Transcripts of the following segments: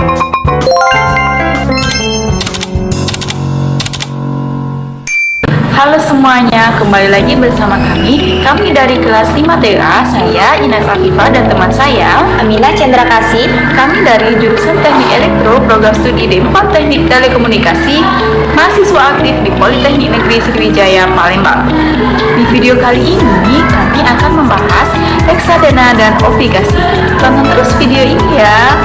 Halo semuanya, kembali lagi bersama kami dari kelas 5TA, saya Ines Afifah dan teman saya Amila Chandra Kasih. Kami dari jurusan Teknik Elektro, program studi D4 Teknik Telekomunikasi, mahasiswa aktif di Politeknik Negeri Sriwijaya, Palembang. Di video kali ini, kami akan membahas reksadana dan obligasi. Tonton terus video ini ya.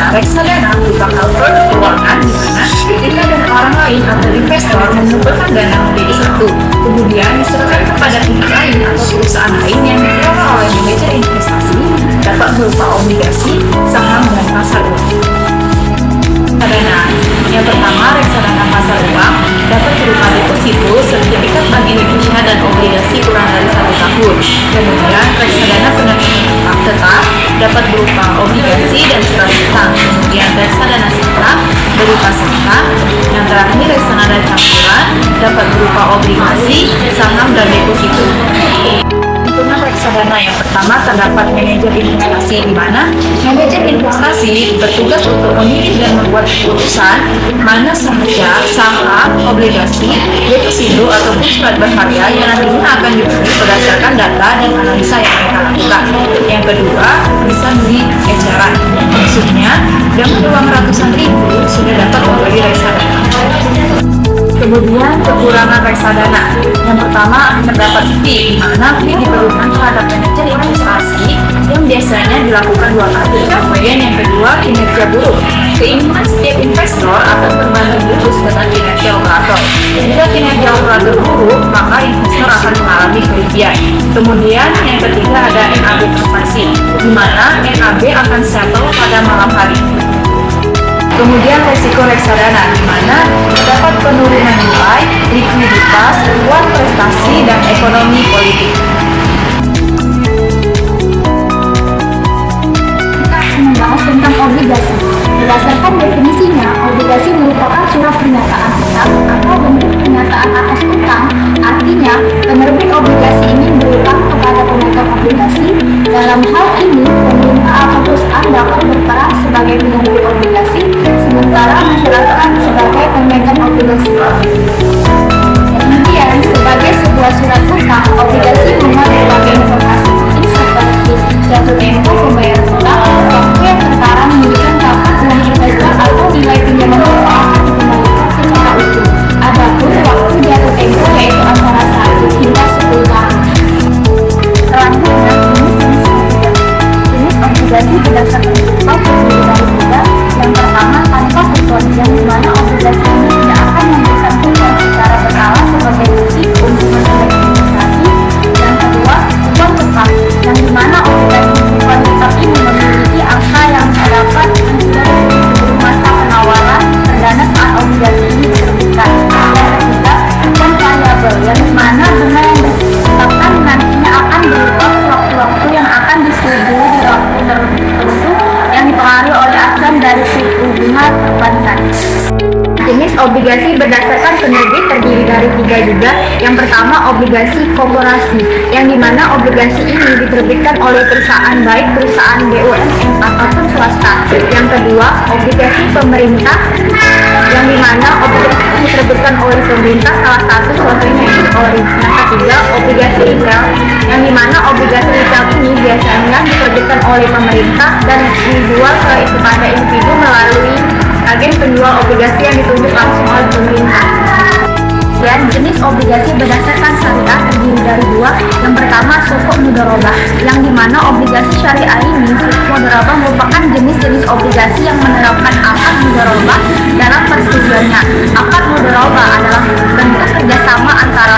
Reksadana merupakan produk keuangan di mana kita dan orang lain atau investor mengumpulkan dana menjadi satu, kemudian diserahkan kepada pihak lain atau perusahaan lain yang dikelola oleh manajer investasi, dapat berupa obligasi, saham, dan pasar uang. Reksadana yang pertama, reksadana pasar uang dapat berupa deposito, sertifikat Bank Indonesia, dan obligasi kurang dari 1 tahun. Kemudian reksadana penerimaan tetap dapat berupa obligasi dan surat utang. Kemudian reksadana saham berupa saham. Yang terakhir, reksadana campuran dapat berupa obligasi, saham, dan deposito. Untuk reksadana yang pertama terdapat manajer investasi, di mana manajer investasi bertugas untuk memilih dan membuat keputusan mana saja saham, obligasi, deposito ataupun surat berharga yang nantinya akan dibeli berdasarkan data dan analisa yang mereka lakukan. Yang kedua, bisa beli eceran, maksudnya dengan uang ratusan ribu sudah dapat membeli reksadana. Kemudian kekurangan reksadana. Yang pertama, terdapat fee, di mana fee diperlukan terhadap manajer investasi yang biasanya dilakukan 2 kali. Kemudian yang kedua, kinerja buruk. Keinginan setiap investor akan berbanding lurus dengan kinerja operator. Jika kinerja operator buruk, maka investor akan mengalami kerugian. Kemudian yang ketiga ada NAB transaksi, di mana NAB akan settle pada malam hari. Kemudian resiko reksadana, di mana terdapat penurunan nilai, likuiditas, uang prestasi, dan ekonomi politik. Kita akan membahas tentang obligasi. Berdasarkan definisinya, obligasi merupakan surat pernyataan utang atau bentuk pernyataan atas utang. Artinya, penerbit obligasi ini berutang kepada pemegang obligasi. Dalam hal ini, pemerintah atau perusahaan dapat berperan sebagai penerbit obligasi, sementara masyarakat sebagai pemegang obligasi. Kemudian, sebagai sebuah surat utang, obligasi memuat berbagai informasi penting seperti jatuh tempo pembayaran utang, waktu yang tertara menunjukkan kapan uang investor atau nilai pinjaman utang akan dikembalikan secara utuh. Adapun waktu jatuh tempo yaitu antara 1 hingga 10 tahun. Selanjutnya, jenis obligasi berdasarkan upah terdiri dari 3. Yang pertama, tanpa kupon, yang dimana obligasi ini tidak akan memberikan kupon secara berkala sebagai bukti keuntungan dari investasi. Yang kedua, kupon tetap, yang dimana obligasi kupon tetap ini memiliki angka yang terdapat sebelum masa penawaran perdana saat obligasi ini diterbitkan. Yang ketiga, kupon variabel, yang dimana bunga yang ditetapkan nantinya akan berubah sewaktu-waktu yang akan disetujui di waktu tertentu yang dipengaruhi oleh acuan dari suku bunga perbankan. Jenis obligasi berdasarkan penerbit terdiri dari 3 juga. Yang pertama, obligasi korporasi, yang dimana obligasi ini diterbitkan oleh perusahaan, baik perusahaan BUMN ataupun swasta. Yang kedua, obligasi pemerintah, yang dimana obligasi ini diterbitkan oleh pemerintah, salah satu contohnya yaitu Polri. Yang ketiga, obligasi retail, yang dimana obligasi retail ini biasanya diterbitkan oleh pemerintah dan dijual kepada individu melalui agen penjual obligasi yang ditunjuk langsung oleh pemerintah. Dan jenis obligasi berdasarkan syariah terdiri dari 2. Yang pertama, sukuk mudharabah, yang dimana obligasi syariah ini, sukuk mudharabah merupakan jenis-jenis obligasi yang menerapkan akad mudharabah dalam persetujuannya. Akad mudharabah adalah bentuk kerjasama antara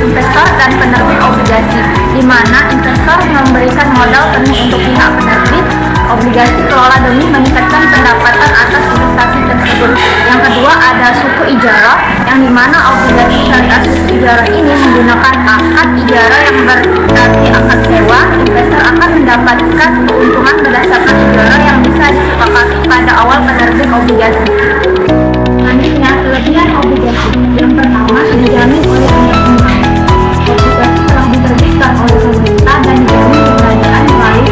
investor dan penerbit obligasi, di mana investor memberikan modal penuh untuk pihak penerbit obligasi kelola demi meningkatkan pendapatan atas investasi tersebut. Yang kedua, ada suku ijarah, yang dimana obligasi syariah suku ijarah ini menggunakan akad ijarah yang berarti akad sewa. Investor akan mendapatkan keuntungan berdasarkan ijarah yang bisa disepakati pada awal penerbit obligasi. Selanjutnya, kelebihan obligasi. Yang pertama, dijamin oleh undang-undang. Obligasi telah diterbitkan oleh pemerintah dan dijamin keberadaan melalui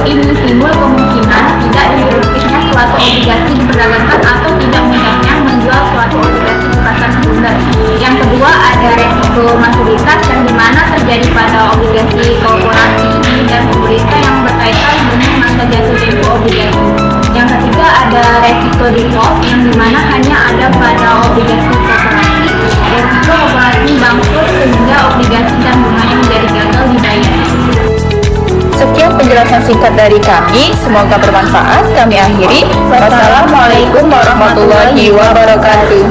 ini timbul kemungkinan tidak diterbitnya suatu obligasi diperdagangkan atau tidak mudahnya menjual suatu obligasi di pasar sekunder. Yang kedua, ada resiko maturitas yang dimana terjadi pada obligasi korporasi dan pemerintah yang berkaitan dengan masa jatuh tempo obligasi. Yang ketiga, ada resiko default yang dimana hanya ada pada obligasi korporasi. Resiko korporasi bangkrut sehingga obligasi dan bunganya menjadi gagal dibayar. Sekian penjelasan singkat dari kami, semoga bermanfaat. Kami akhiri. Wassalamualaikum warahmatullahi wabarakatuh.